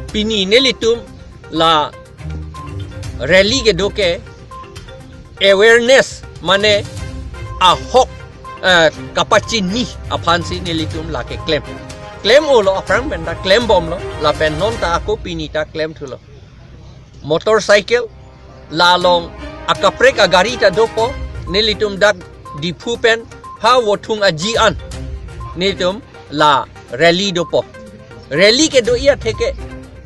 Pini nelitum la rally ke doke awareness mane ahok kapacin ni apansi nelitum la ke claim olo afram benda claim bom lo la pen non ta ako pini ta claim thulo motorcycle la long akaprek agari ta dopo nelitum dak dipu pen ha wotung ajian nelitum la rally dopo rally ke do ia theke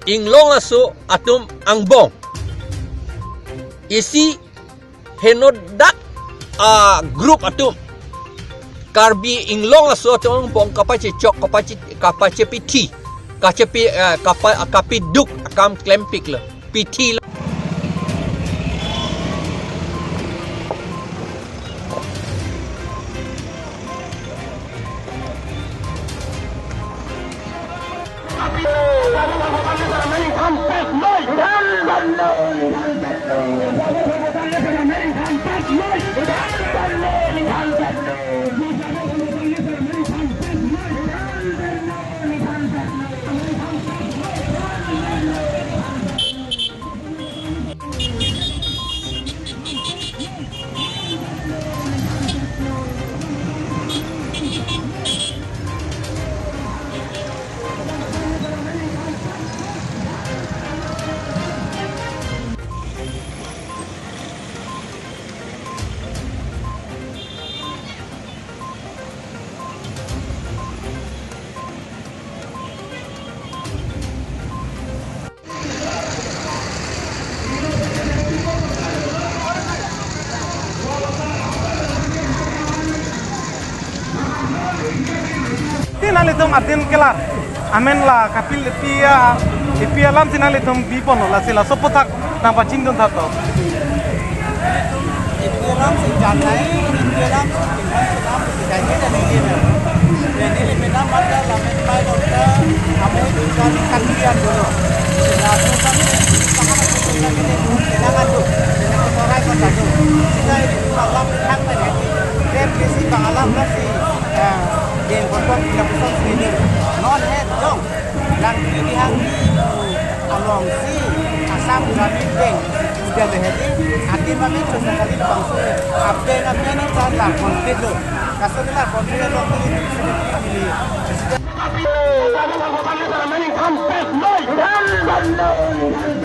inglong aso atum angbong isi henodak group atum karbi inglong aso atum bong kapace chok kapace piti kapi duk akam klempik lo piti lo. Tinalitum atin kelar amen la kapil ipia lam tinalitum bipono la sila sopotak na pachindon tato ipia lam si janai ipia lam si janai dan ini jadi lebih nama ada lamen baik dokter amoy bukan kandian dulu sila sultan sangat sangat jangan tu jangan korai kota tu sila itu alam hak tadi represi alam nasi yang kotor tidak bisa sini non head dong dan ini hang along si asam kami deng sudah berhenti akhir kami terus kali langsung update ni cara konflik lo kasarlah konflik lo ini sudah ini